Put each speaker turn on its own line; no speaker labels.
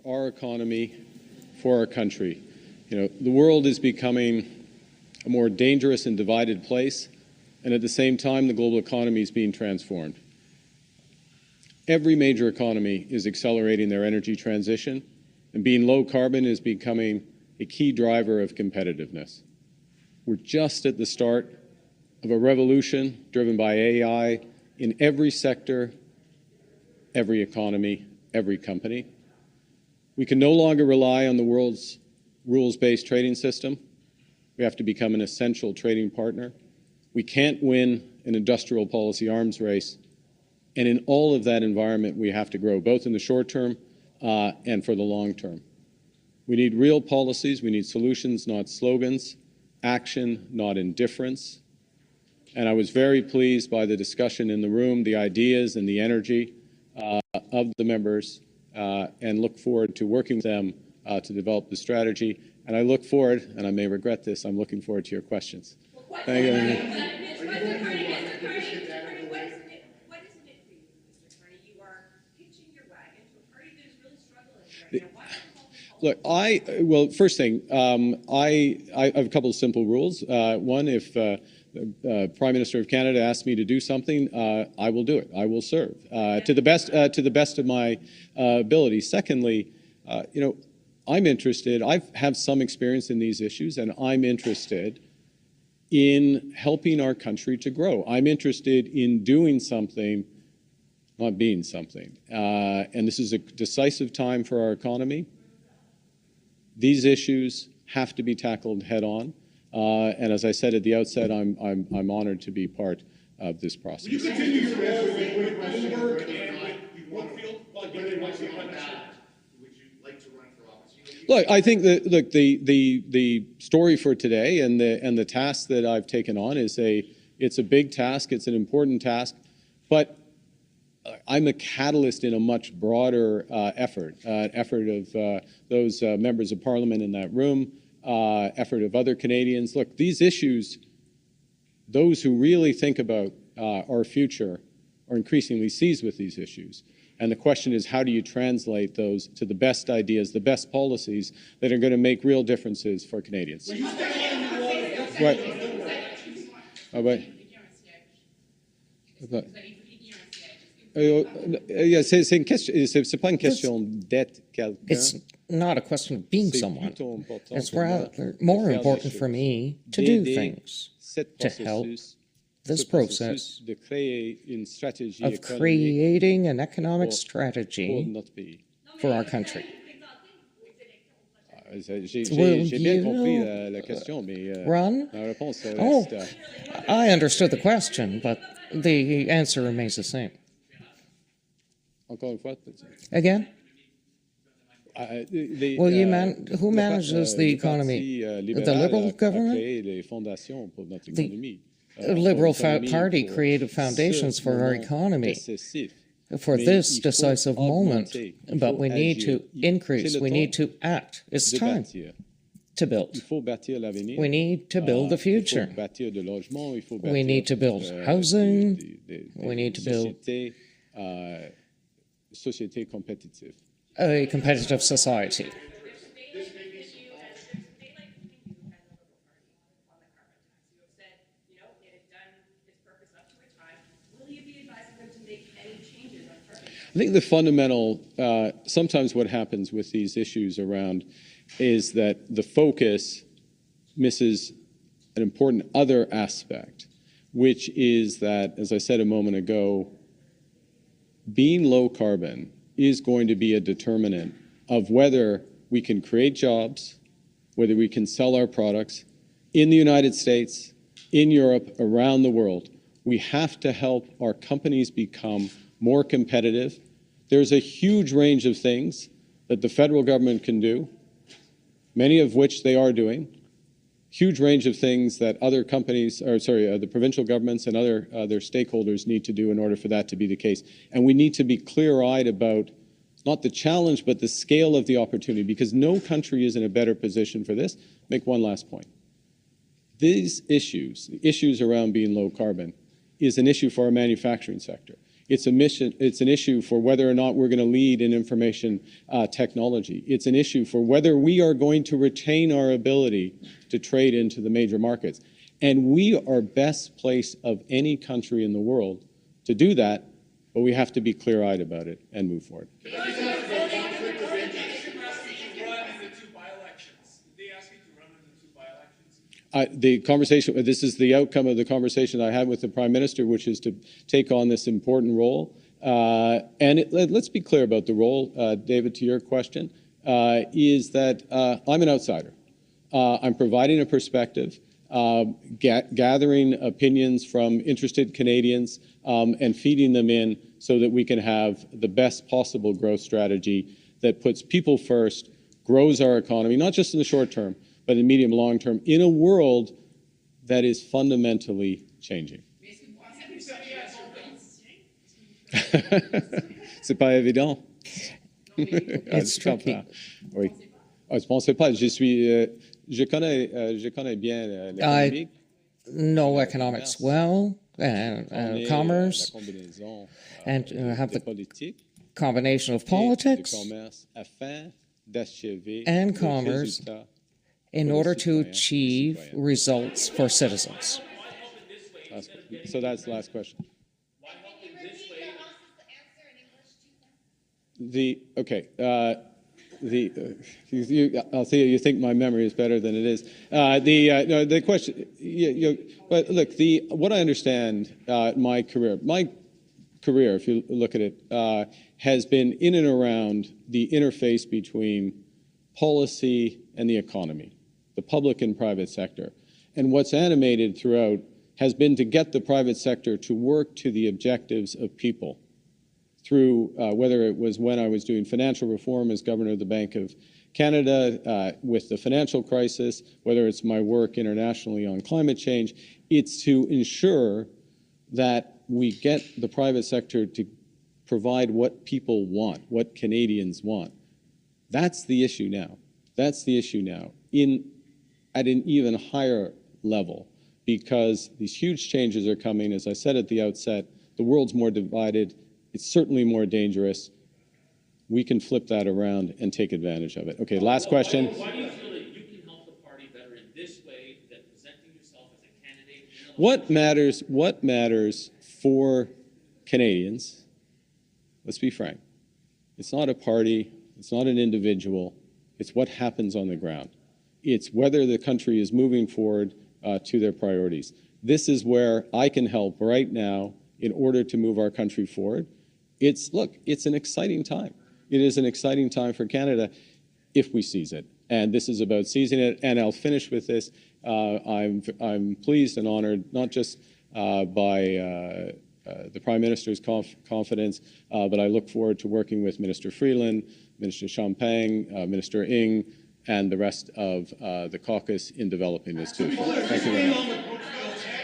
for our economy, for our country. You know, the world is becoming a more dangerous and divided place, and at the same time, the global economy is being transformed. Every major economy is accelerating their energy transition, and being low carbon is becoming a key driver of competitiveness. We're just at the start of a revolution driven by AI in every sector, every economy, every company. We can no longer rely on the world's rules-based trading system. We have to become an essential trading partner. We can't win an industrial policy arms race. And in all of that environment, we have to grow, both in the short term and for the long term. We need real policies. We need solutions, not slogans, action, not indifference. And I was very pleased by the discussion in the room, the ideas and the energy of the members, and look forward to working with them to develop the strategy. And I look forward, and I may regret this, I'm looking forward to your questions. Thank you.
What is it for you, Mr. Carney? You are pitching your wagon to a party that is really struggling right now.
Look, well, first thing, I have a couple of simple rules. One, if the Prime Minister of Canada asks me to do something, I will do it. I will serve to the best of my ability. Secondly, you know, I'm interested. I have some experience in these issues, and I'm interested in helping our country to grow. I'm interested in doing something, not being something. And this is a decisive time for our economy. These issues have to be tackled head on. And as I said at the outset, I'm honored to be part of this process.
Will you continue your answer with Bloomberg and with Brookfield while getting my partnership? Would you like to run for office?
Look, I think that the story for today and the task that I've taken on is it's a big task, it's an important task, but I'm a catalyst in a much broader effort, an effort of those members of Parliament in that room, effort of other Canadians. Look, these issues, those who really think about our future are increasingly seized with these issues. And the question is, how do you translate those to the best ideas, the best policies that are going to make real differences for Canadians? Right. C'est pas une question d'être quelqu'un.
It's not a question of being someone. It's rather more important for me to do things, to help this process of creating an economic strategy for our country. Run? Oh, I understood the question, but the answer remains the same. Again? Well, who manages the economy? The Liberal government? The Liberal Party created foundations for our economy for this decisive moment, but we need to increase, we need to act. It's time to build. We need to build the future. We need to build housing. We need to build a competitive society.
I think the fundamental, sometimes what happens with these issues around is that the focus misses an important other aspect, which is that, as I said a moment ago, being low carbon is going to be a determinant of whether we can create jobs, whether we can sell our products in the United States, in Europe, around the world. We have to help our companies become more competitive. There's a huge range of things that the federal government can do, many of which they are doing. Huge range of things that other companies, or sorry, the provincial governments and other stakeholders need to do in order for that to be the case. And we need to be clear-eyed about not the challenge, but the scale of the opportunity, because no country is in a better position for this. Make one last point. These issues, the issues around being low carbon, is an issue for our manufacturing sector. It's an issue for whether or not we're going to lead in information technology. It's an issue for whether we are going to retain our ability to trade into the major markets. And we are best placed of any country in the world to do that, but we have to be clear-eyed about it and move forward. The conversation, this is the outcome of the conversation I had with the Prime Minister, which is to take on this important role. Let's be clear about the role, David, to your question, is that I'm an outsider. I'm providing a perspective, gathering opinions from interested Canadians, and feeding them in so that we can have the best possible growth strategy that puts people first, grows our economy, not just in the short term, but in medium long term, in a world that is fundamentally changing. C'est pas évident.
It's tricky.
Oui. Je pensais pas. Je connais bien l'économie.
I know economics well, and commerce, and have the combination of politics and commerce in order to achieve results for citizens.
So that's the last question. I'll see you think my memory is better than it is. No, the question, but look, what I understand, my career, if you look at it, has been in and around the interface between policy and the economy, the public and private sector. And what's animated throughout has been to get the private sector to work to the objectives of people through, whether it was when I was doing financial reform as governor of the Bank of Canada, with the financial crisis, whether it's my work internationally on climate change, it's to ensure that we get the private sector to provide what people want, what Canadians want. That's the issue now. That's the issue now at an even higher level, because these huge changes are coming. As I said at the outset, the world's more divided. It's certainly more dangerous. We can flip that around and take advantage of it. Okay, last question.
Why do you feel that you can help the party better in this way than presenting yourself as a candidate?
What matters for Canadians, let's be frank, it's not a party, it's not an individual, it's what happens on the ground. It's whether the country is moving forward to their priorities. This is where I can help right now in order to move our country forward. It's an exciting time. It is an exciting time for Canada if we seize it. And this is about seizing it. And I'll finish with this. I'm pleased and honored, not just by the Prime Minister's confidence, but I look forward to working with Minister Freeland, Minister Champagne, Minister Ng, and the rest of the caucus in developing this too. Thank you very much.